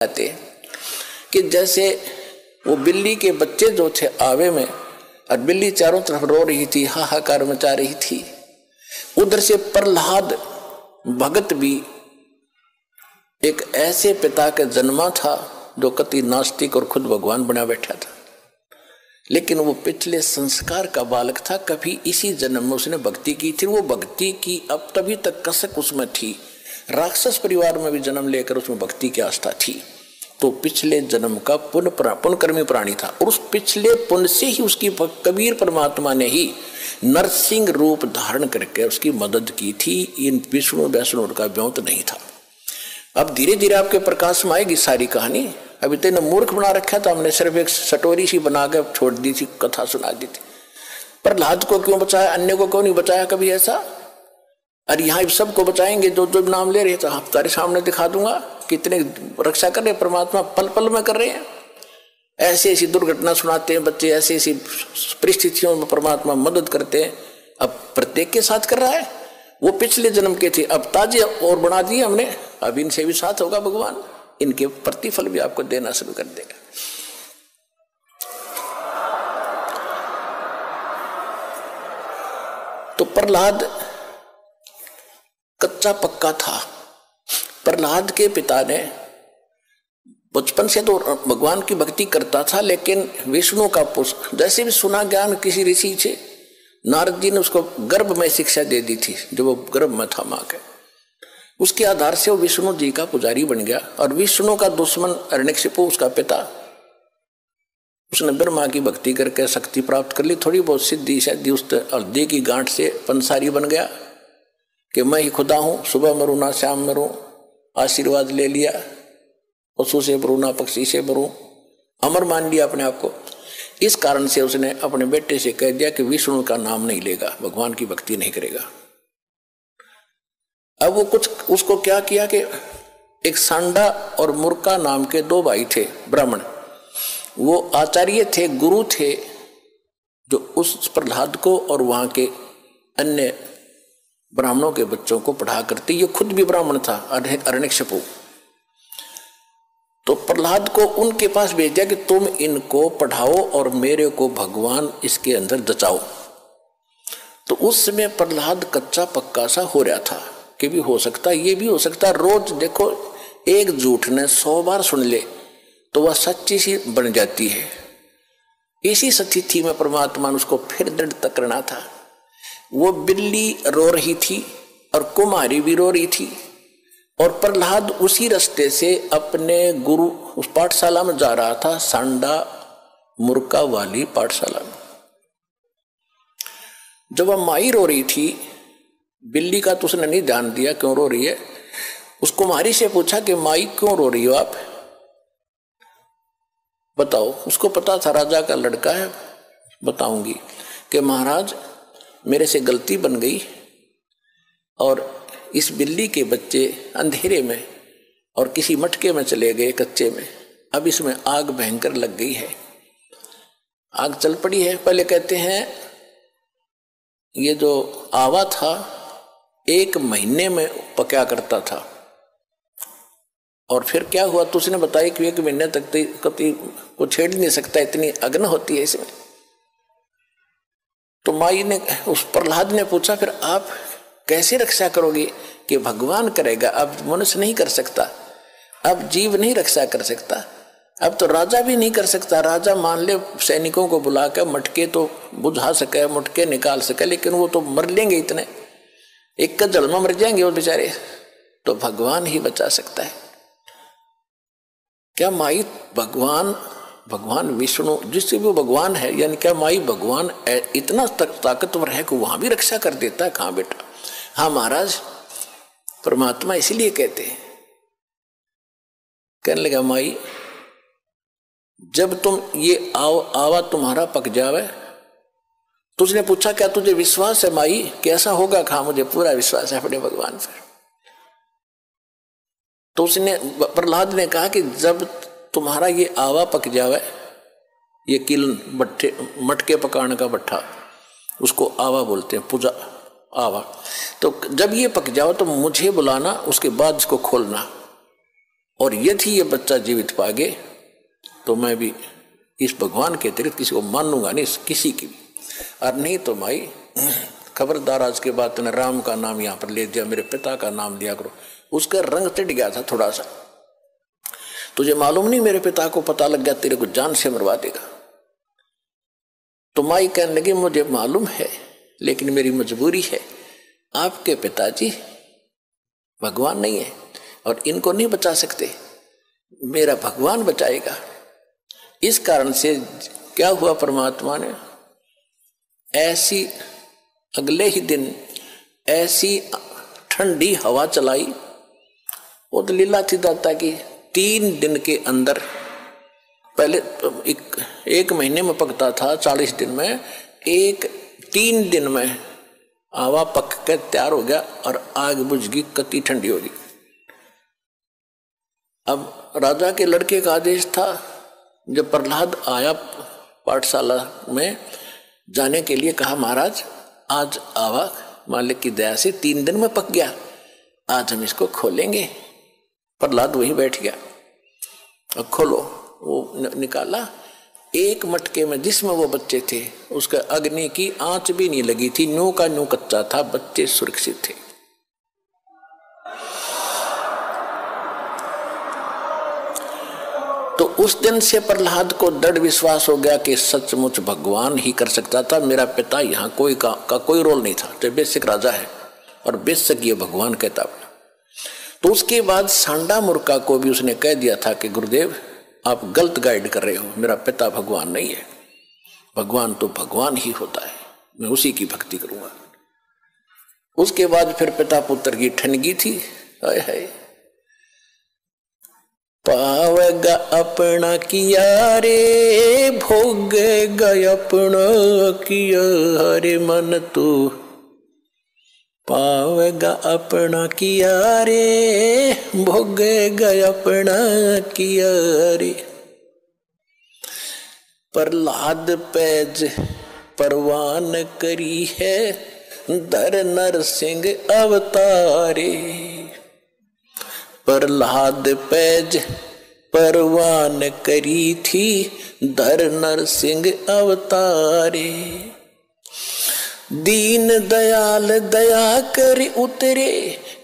कहते हैं कि जैसे वो बिल्ली के बच्चे जो थे आवे में, और बिल्ली चारों तरफ रो रही थी, हाहाकार मचा रही थी, उधर से प्रहलाद भगत भी एक ऐसे पिता का जन्मा था जो कति नास्तिक और खुद भगवान बना बैठा था। लेकिन वो पिछले संस्कार का बालक था, कभी इसी जन्म में उसने भक्ति की थी। वो भक्ति की अब तभी तक कसक उसमें थी। राक्षस परिवार में भी जन्म लेकर उसमें भक्ति की आस्था थी। तो पिछले जन्म का पुण्यकर्मी प्राणी था, और उस पिछले पुण्य से ही उसकी कबीर परमात्मा ने ही नरसिंह रूप धारण करके उसकी मदद की थी। इन विष्णु वैष्णु का ब्योंत नहीं था। अब धीरे धीरे आपके प्रकाश में आएगी सारी कहानी। अभी तेने मूर्ख बना रखा था हमने, सिर्फ एक सटोरी सी बना के छोड़ दी थी, कथा सुना दी थी। प्रहलाद को क्यों बचाया, अन्य को क्यों नहीं बचाया कभी ऐसा? और यहाँ सबको बचाएंगे जो जो नाम ले रहे थे, आप तारे सामने दिखा दूंगा कितने रक्षा कर रहे परमात्मा, पल पल में कर रहे हैं। ऐसी ऐसी दुर्घटना सुनाते हैं बच्चे, ऐसी ऐसी परिस्थितियों में परमात्मा मदद करते हैं। अब प्रत्येक के साथ कर रहा है। वो पिछले जन्म के थे, अब ताजे और बना दिए हमने, अब इनसे भी साथ होगा भगवान, इनके प्रतिफल भी आपको देना शुरू कर देगा। तो प्रहलाद कच्चा पक्का था। प्रहलाद के पिता ने बचपन से तो भगवान की भक्ति करता था, लेकिन विष्णु का पुष्प जैसे भी सुना ज्ञान किसी ऋषि से, नारद जी ने उसको गर्भ में शिक्षा दे दी थी, जो वो गर्भ में था मां के। उसके आधार से वो विष्णु जी का पुजारी बन गया। और विष्णु का दुश्मन हिरण्यकशिपु, उसका पिता, उसने ब्रह्मा की भक्ति करके शक्ति प्राप्त कर ली, थोड़ी बहुत सिद्धि शायद उस हल्दी की गांठ से पंसारी बन गया कि मैं ही खुदा हूं, सुबह मरूं ना शाम मरूं, आशीर्वाद ले लिया, पशु से मरूं ना पक्षी से मरूं, अमर मान लिया अपने आप को। इस कारण से उसने अपने बेटे से कह दिया कि विष्णु का नाम नहीं लेगा, भगवान की भक्ति नहीं करेगा। अब वो कुछ उसको क्या किया कि एक सांडा और मुर्का नाम के दो भाई थे ब्राह्मण, वो आचार्य थे, गुरु थे, जो उस प्रहलाद को और वहां के अन्य ब्राह्मणों के बच्चों को पढ़ा करते। ये खुद भी ब्राह्मण था, हिरण्यकशिपु। तो प्रहलाद को उनके पास भेज दिया कि तुम इनको पढ़ाओ और मेरे को भगवान इसके अंदर जचाओ। तो उस समय प्रहलाद कच्चा पक्का सा हो रहा था कि भी हो सकता, ये भी हो सकता। रोज देखो, एक झूठ ने 100 बार सुन ले तो वह सच्ची सी बन जाती है। इसी स्थिति में परमात्मा ने उसको फिर दृढ़ करना था। वो बिल्ली रो रही थी और कुमारी भी रो रही थी, और प्रहलाद उसी रास्ते से अपने गुरु उस पाठशाला में जा रहा था, सांडा मुर्का वाली पाठशाला में। जब वह माई रो रही थी, बिल्ली का तो उसने नहीं ध्यान दिया क्यों रो रही है। उस कुमारी से पूछा कि माई क्यों रो रही हो आप, बताओ। उसको पता था राजा का लड़का है, बताऊंगी कि महाराज मेरे से गलती बन गई और इस बिल्ली के बच्चे अंधेरे में और किसी मटके में चले गए कच्चे में, अब इसमें आग भयंकर लग गई है, आग चल पड़ी है। पहले कहते हैं ये जो आवा था 1 महीने में पका करता था, और फिर क्या हुआ तो उसने बताया कि 1 महीने तक कभी को छेड़ नहीं सकता, इतनी अग्नि होती है इसमें। तो माई ने, उस प्रहलाद ने पूछा फिर आप कैसे रक्षा करोगे? कि भगवान करेगा, अब मनुष्य नहीं कर सकता, अब जीव नहीं रक्षा कर सकता, अब तो राजा भी नहीं कर सकता। राजा मान ले सैनिकों को बुला कर मटके तो बुझा सके, मटके निकाल सके, लेकिन वो तो मर लेंगे, इतने एक का जल में मर जाएंगे वो बेचारे, तो भगवान ही बचा सकता है। क्या माई भगवान विष्णु जिससे भी भगवान है, यानी क्या माई भगवान इतना ताकतवर है कि वहां भी रक्षा कर देता है? कहां बेटा। हाँ महाराज, परमात्मा इसीलिए कहते हैं। कहने लगा माई जब तुम ये आवा तुम्हारा पक जावे, तो उसने पूछा क्या तुझे विश्वास है माई कैसा होगा? कहा मुझे पूरा विश्वास है अपने भगवान पर। तो उसने, प्रहलाद ने कहा कि जब तुम्हारा ये आवा पक जावे, ये किलन मटके पकाने का भट्ठा, उसको आवा बोलते हैं, पूजा आवा, तो जब ये पक जाओ तो मुझे बुलाना, उसके बाद इसको खोलना और यदि ये बच्चा जीवित पागे तो मैं भी इस भगवान के अतिरिक्त किसी को मानूंगा नहीं, किसी की भी। और नहीं तो भाई खबरदार, आज के बाद तूने राम का नाम यहाँ पर ले दिया, मेरे पिता का नाम लिया करो। उसका रंग चढ़ गया था थोड़ा सा, तुझे मालूम नहीं मेरे पिता को पता लग गया तेरे को जान से मरवा देगा। तो माई कहने लगी मुझे मालूम है, लेकिन मेरी मजबूरी है, आपके पिताजी भगवान नहीं है और इनको नहीं बचा सकते, मेरा भगवान बचाएगा। इस कारण से क्या हुआ, परमात्मा ने ऐसी अगले ही दिन ऐसी ठंडी हवा चलाई, वो तो लीला थी दाता की। 3 दिन के अंदर, पहले एक महीने में पकता था, 40 दिन में, 3 दिन में हवा पक के तैयार हो गया और आग बुझ गई, कति ठंडी हो गई। अब राजा के लड़के का आदेश था, जब प्रहलाद आया पाठशाला में जाने के लिए, कहा महाराज आज आवा मालिक की दया से 3 दिन में पक गया, आज हम इसको खोलेंगे। प्रहलाद वहीं बैठ गया, अब खोलो। वो निकाला, एक मटके में जिसमें वो बच्चे थे उसका अग्नि की आंच भी नहीं लगी थी, न्यू का न्यू कच्चा था, बच्चे सुरक्षित थे। तो उस दिन से प्रहलाद को दृढ़ विश्वास हो गया कि सचमुच भगवान ही कर सकता था, मेरा पिता यहाँ कोई का कोई रोल नहीं था, तो बेसिक राजा है और बेसिक ये भगवान कहता। तो उसके बाद सांडा मूर्खा को भी उसने कह दिया था कि गुरुदेव आप गलत गाइड कर रहे हो, मेरा पिता भगवान नहीं है, भगवान तो भगवान ही होता है, मैं उसी की भक्ति करूंगा। उसके बाद फिर पिता पुत्र की ठनगी थी, हाय हाय। पावेगा अपना किया रे, भोगेगा अपना किया रे मन तू, पावेगा अपना किया रे, भोगेगा अपना किया रे। प्रहलाद पैज परवान करी है, धर नरसिंह अवतारे। प्रहलाद पैज परवान करी थी, धर नरसिंह अवतारे। दीन दयाल दया कर उतरे,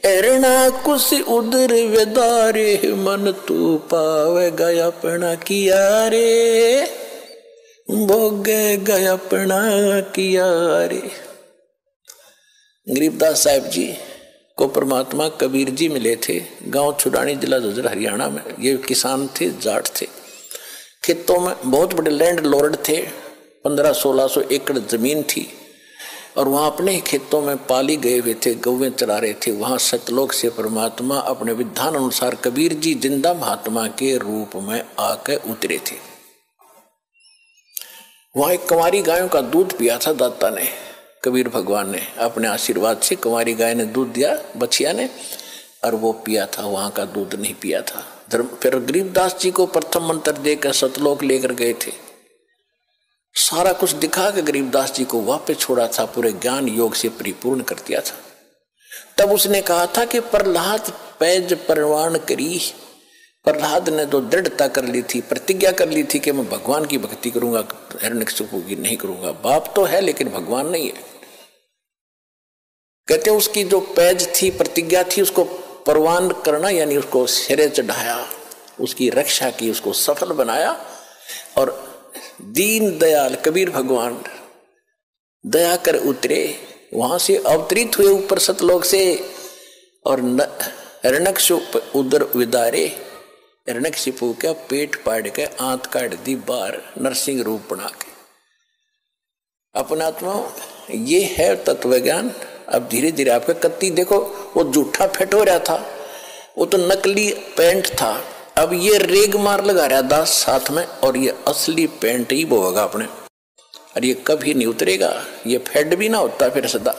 एरना कुछ उदर वेदारे, मन तू पावेगा अपना किया रे, भोगेगा अपना किया रे। गरीबदास साहिब जी को परमात्मा कबीर जी मिले थे, गांव छुड़ानी, जिला झज्जर, हरियाणा में। ये किसान थे, जाट थे, खेतों में बहुत बड़े लैंड लॉर्ड थे, 1500-1600 एकड़ जमीन थी और वहां अपने ही खेतों में पाली गए हुए थे, गौवें चरा रहे थे। वहां सतलोक से परमात्मा अपने विधान अनुसार कबीर जी जिंदा महात्मा के रूप में आकर उतरे थे। वहां एक कंवारी गायों का दूध पिया था दाता ने, कबीर भगवान ने अपने आशीर्वाद से कंवारी गाय ने दूध दिया बछिया ने, और वो पिया था, वहां का दूध नहीं पिया था। फिर गरीबदास जी को प्रथम मंत्र देकर सतलोक लेकर गए थे, सारा कुछ दिखा के गरीबदास जी को वापस छोड़ा था, पूरे ज्ञान योग से परिपूर्ण कर दिया था। तब उसने कहा था कि प्रहलाद पैज परवान करी। प्रहलाद ने तो दृढ़ता कर ली थी, प्रतिज्ञा कर ली थी कि मैं भगवान की भक्ति करूंगा, हिरण्यकशिपु की नहीं करूंगा। बाप तो है लेकिन भगवान नहीं है। कहते उसकी जो पैज थी, प्रतिज्ञा थी, उसको परवान करना यानी उसको सिरे चढ़ाया, उसकी रक्षा की, उसको सफल बनाया। और दीन दयाल कबीर भगवान दया कर उतरे, वहां से अवतरित हुए ऊपर सतलोक से, और हिरण्यकशिपु उदर विदारे। हिरण्यकशिपु का पेट पाड़ के आंत काट दी बाहर, नरसिंह रूप बना के। अपने आत्मा ये है तत्व ज्ञान। अब धीरे धीरे आपका कत्ती देखो, वो जूठा फेट हो रहा था, वो तो नकली पैंट था, अब ये रेग मार लगा रहा दास साथ में, और ये असली पैंट ही बोगा अपने, और ये कभी नहीं उतरेगा, ये फेड भी ना होता फिर सदा।